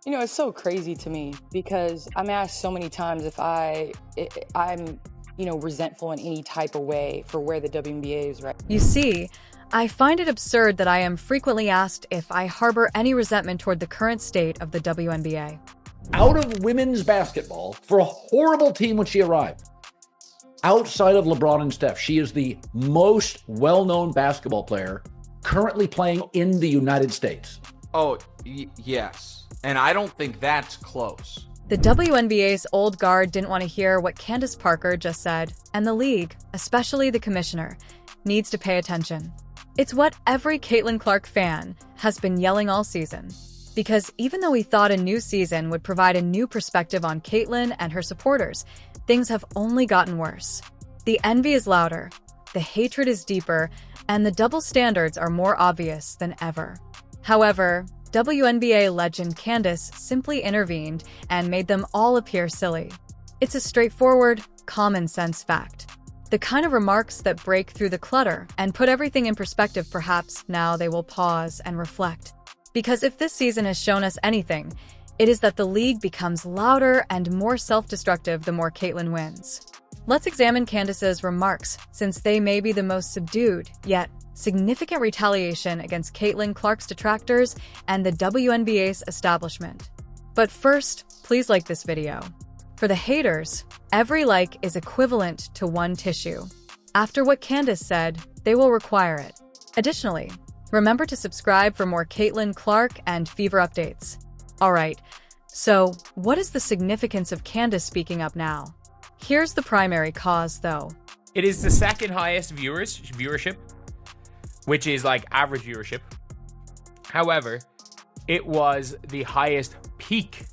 It's so crazy to me because I'm asked so many times if I'm resentful in any type of way for where the WNBA is right. You see, I find it absurd that I am frequently asked if I harbor any resentment toward the current state of the WNBA. Out of women's basketball for a horrible team when she arrived. Outside of LeBron and Steph, she is the most well-known basketball player currently playing in the United States. Oh, yes. And I don't think that's close. The WNBA's old guard didn't want to hear what Candace Parker just said, and the league, especially the commissioner, needs to pay attention. It's what every Caitlin Clark fan has been yelling all season. Because even though we thought a new season would provide a new perspective on Caitlin and her supporters, things have only gotten worse. The envy is louder, the hatred is deeper, and the double standards are more obvious than ever. However, WNBA legend Candace simply intervened and made them all appear silly. It's a straightforward, common-sense fact. The kind of remarks that break through the clutter and put everything in perspective. Perhaps now they will pause and reflect. Because if this season has shown us anything, it is that the league becomes louder and more self-destructive the more Caitlin wins. Let's examine Candace's remarks, since they may be the most subdued, yet significant retaliation against Caitlin Clark's detractors and the WNBA's establishment. But first, please like this video. For the haters, every like is equivalent to one tissue. After what Candace said, they will require it. Additionally, remember to subscribe for more Caitlin Clark and Fever updates. Alright, so what is the significance of Candace speaking up now? Here's the primary cause, though. It is the second highest viewership, which is like average viewership. However, it was the highest peak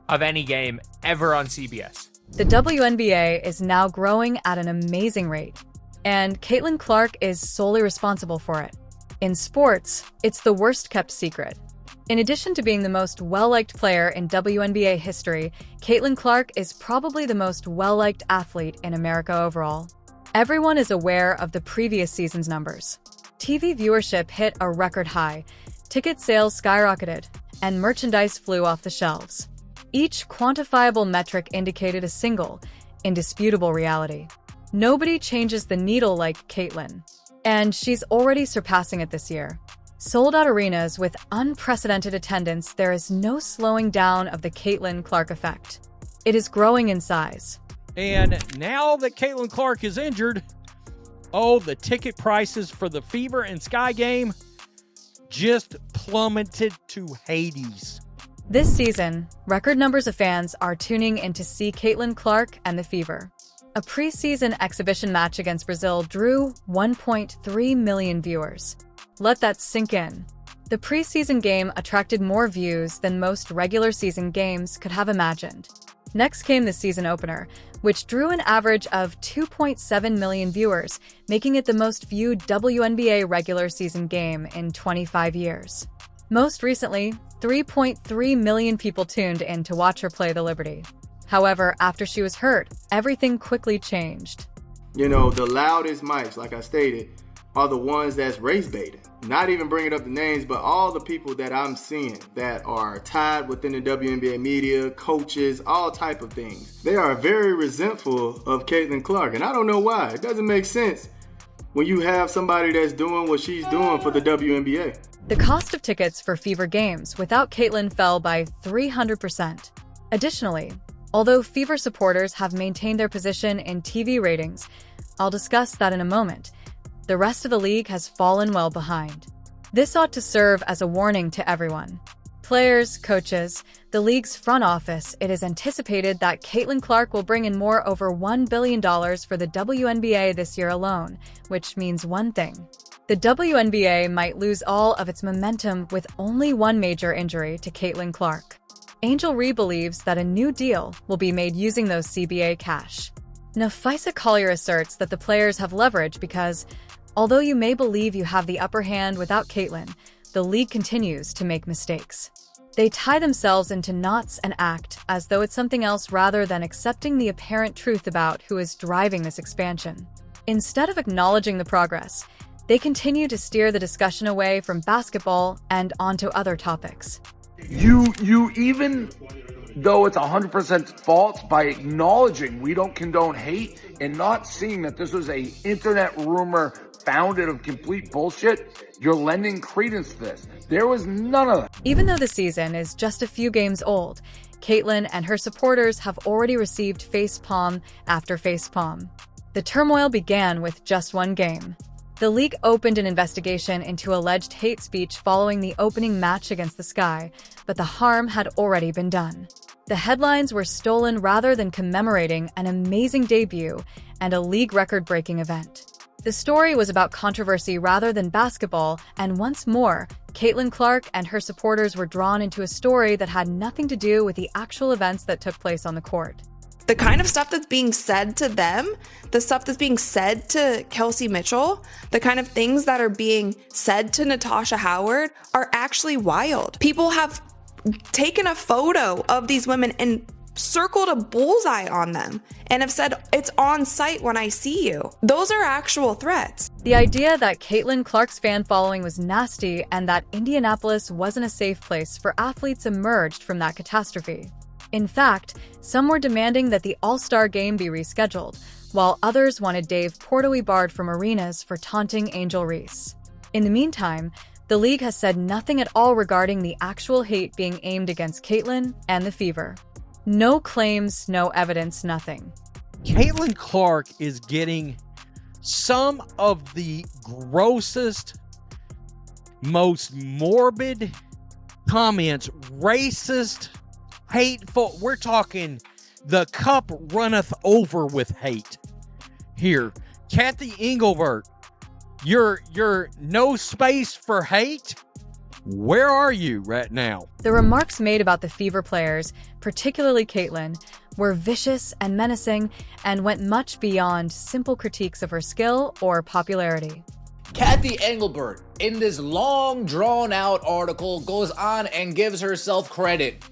of any game ever on CBS. The WNBA is now growing at an amazing rate, and Caitlin Clark is solely responsible for it. In sports, it's the worst-kept secret. In addition to being the most well-liked player in WNBA history, Caitlin Clark is probably the most well-liked athlete in America overall. Everyone is aware of the previous season's numbers. TV viewership hit a record high, ticket sales skyrocketed, and merchandise flew off the shelves. Each quantifiable metric indicated a single, indisputable reality. Nobody changes the needle like Caitlin, and she's already surpassing it this year. Sold-out arenas with unprecedented attendance, there is no slowing down of the Caitlin Clark effect. It is growing in size. And now that Caitlin Clark is injured, the ticket prices for the Fever and Sky game just plummeted to Hades. This season, record numbers of fans are tuning in to see Caitlin Clark and the Fever. A preseason exhibition match against Brazil drew 1.3 million viewers. Let that sink in. The preseason game attracted more views than most regular season games could have imagined. Next came the season opener, which drew an average of 2.7 million viewers, making it the most viewed WNBA regular season game in 25 years. Most recently, 3.3 million people tuned in to watch her play the Liberty. However, after she was hurt, everything quickly changed. The loudest mics, like I stated, are the ones that's race baiting. Not even bringing up the names, but all the people that I'm seeing that are tied within the WNBA media, coaches, all type of things. They are very resentful of Caitlin Clark, and I don't know why. It doesn't make sense when you have somebody that's doing what she's doing for the WNBA. The cost of tickets for Fever games without Caitlin fell by 300%. Additionally, although Fever supporters have maintained their position in TV ratings, I'll discuss that in a moment, the rest of the league has fallen well behind. This ought to serve as a warning to everyone. Players, coaches, the league's front office. It is anticipated that Caitlin Clark will bring in more over $1 billion for the WNBA this year alone, which means one thing. The WNBA might lose all of its momentum with only one major injury to Caitlin Clark. Angel Reed believes that a new deal will be made using those CBA cash. Nafisa Collier asserts that the players have leverage because, although you may believe you have the upper hand without Caitlin, the league continues to make mistakes. They tie themselves into knots and act as though it's something else rather than accepting the apparent truth about who is driving this expansion. Instead of acknowledging the progress, they continue to steer the discussion away from basketball and onto other topics. You even though it's 100% false, by acknowledging we don't condone hate and not seeing that this was a internet rumor founded of complete bullshit, you're lending credence to this. There was none of that. Even though the season is just a few games old, Caitlin and her supporters have already received facepalm after facepalm. The turmoil began with just one game. The league opened an investigation into alleged hate speech following the opening match against the Sky, but the harm had already been done. The headlines were stolen rather than commemorating an amazing debut and a league record-breaking event. The story was about controversy rather than basketball, and once more, Caitlin Clark and her supporters were drawn into a story that had nothing to do with the actual events that took place on the court. The kind of stuff that's being said to them, the stuff that's being said to Kelsey Mitchell, the kind of things that are being said to Natasha Howard are actually wild. People have taken a photo of these women and circled a bullseye on them and have said, "It's on site when I see you." Those are actual threats. The idea that Caitlin Clark's fan following was nasty and that Indianapolis wasn't a safe place for athletes emerged from that catastrophe. In fact, some were demanding that the All-Star game be rescheduled, while others wanted Dave Portnoy barred from arenas for taunting Angel Reese. In the meantime, the league has said nothing at all regarding the actual hate being aimed against Caitlin and the Fever. No claims, no evidence, nothing. Caitlin Clark is getting some of the grossest, most morbid comments, racist, hateful. We're talking the cup runneth over with hate. Here, Kathy Engelbert, you're no space for hate. Where are you right now? The remarks made about the Fever players, particularly Caitlin, were vicious and menacing and went much beyond simple critiques of her skill or popularity. Kathy Engelbert, in this long, drawn-out article, goes on and gives herself credit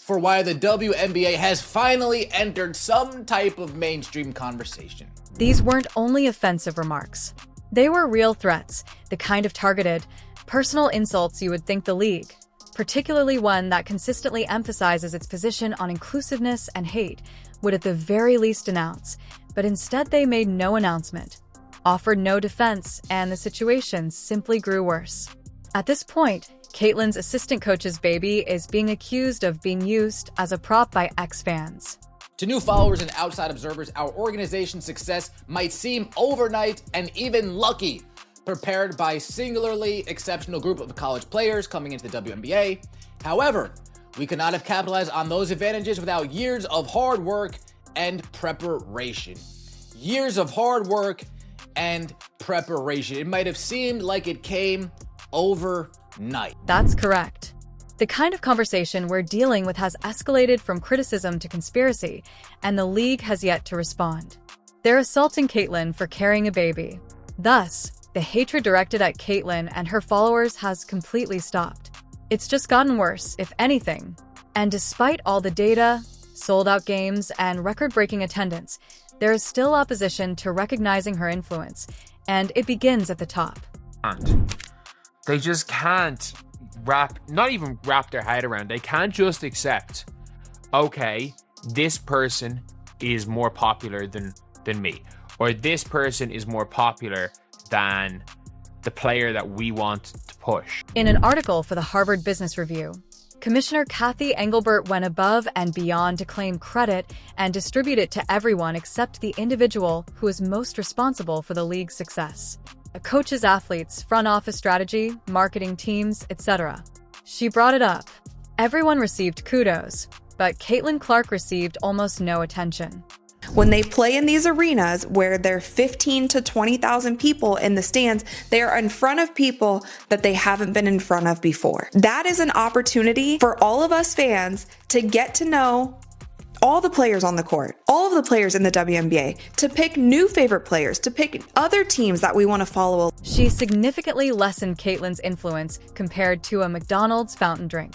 for why the WNBA has finally entered some type of mainstream conversation. These weren't only offensive remarks. They were real threats, the kind of targeted, personal insults you would think the league, particularly one that consistently emphasizes its position on inclusiveness and hate, would at the very least announce, but instead they made no announcement, offered no defense, and the situation simply grew worse. At this point, Caitlin's assistant coach's baby is being accused of being used as a prop by ex-fans. To new followers and outside observers, our organization's success might seem overnight and even lucky, prepared by a singularly exceptional group of college players coming into the WNBA. However, we could not have capitalized on those advantages without years of hard work and preparation. Years of hard work and preparation. It might have seemed like it came overnight. That's correct. The kind of conversation we're dealing with has escalated from criticism to conspiracy, and the league has yet to respond. They're assaulting Caitlin for carrying a baby. Thus, the hatred directed at Caitlin and her followers has completely stopped. It's just gotten worse, if anything. And despite all the data, sold-out games, and record-breaking attendance, there is still opposition to recognizing her influence, and it begins at the top. They just can't not even wrap their head around. They can't just accept, okay, this person is more popular than me, or this person is more popular than the player that we want to push. In an article for the Harvard Business Review, Commissioner Kathy Engelbert went above and beyond to claim credit and distribute it to everyone except the individual who is most responsible for the league's success. A coach's athletes, front office strategy, marketing teams, etc. She brought it up. Everyone received kudos, but Caitlin Clark received almost no attention. When they play in these arenas where there are 15 to 20,000 people in the stands, they are in front of people that they haven't been in front of before. That is an opportunity for all of us fans to get to know all the players on the court, all of the players in the WNBA, to pick new favorite players, to pick other teams that we want to follow. She significantly lessened Caitlin's influence compared to a McDonald's fountain drink.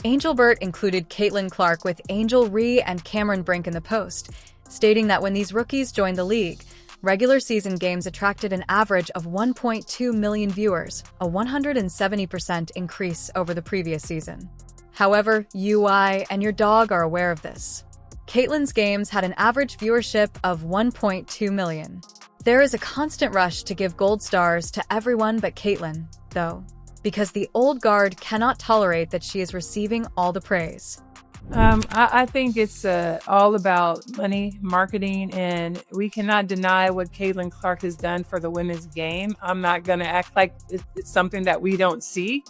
Engelbert included Caitlin Clark with Angel Reese and Cameron Brink in the post, stating that when these rookies joined the league, Regular season games attracted an average of 1.2 million viewers, a 170% increase over the previous season. However, UI and your dog are aware of this. Caitlin's games had an average viewership of 1.2 million. There is a constant rush to give gold stars to everyone but Caitlin, though, because the old guard cannot tolerate that she is receiving all the praise. I think it's all about money, marketing, and we cannot deny what Caitlin Clark has done for the women's game. I'm not going to act like it's something that we don't see.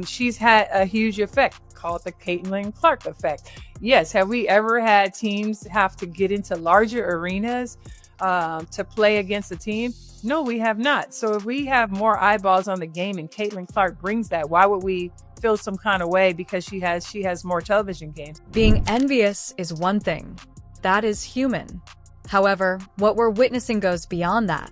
She's had a huge effect, called the Caitlin Clark effect. Yes, have we ever had teams have to get into larger arenas to play against a team? No, we have not. So if we have more eyeballs on the game and Caitlin Clark brings that, why would we feel some kind of way because she has more television games? Being envious is one thing. That is human. However, what we're witnessing goes beyond that.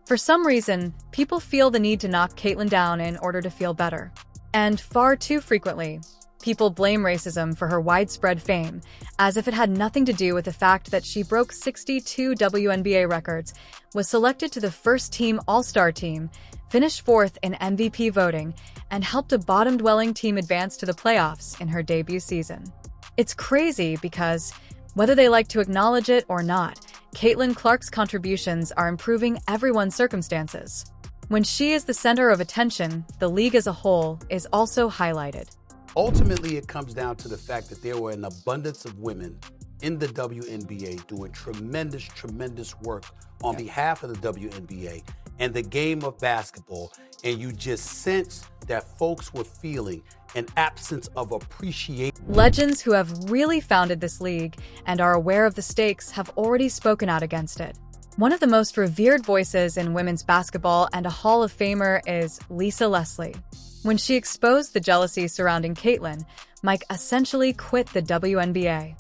For some reason, people feel the need to knock Caitlin down in order to feel better. And far too frequently, people blame racism for her widespread fame, as if it had nothing to do with the fact that she broke 62 WNBA records, was selected to the first-team All-Star team, finished fourth in MVP voting, and helped a bottom-dwelling team advance to the playoffs in her debut season. It's crazy because, whether they like to acknowledge it or not, Caitlin Clark's contributions are improving everyone's circumstances. When she is the center of attention, the league as a whole is also highlighted. Ultimately, it comes down to the fact that there were an abundance of women in the WNBA doing tremendous work on behalf of the WNBA and the game of basketball, and you just sense that folks were feeling an absence of appreciation. Legends who have really founded this league and are aware of the stakes have already spoken out against it. One of the most revered voices in women's basketball and a Hall of Famer is Lisa Leslie. When she exposed the jealousy surrounding Caitlin, Mike essentially quit the WNBA.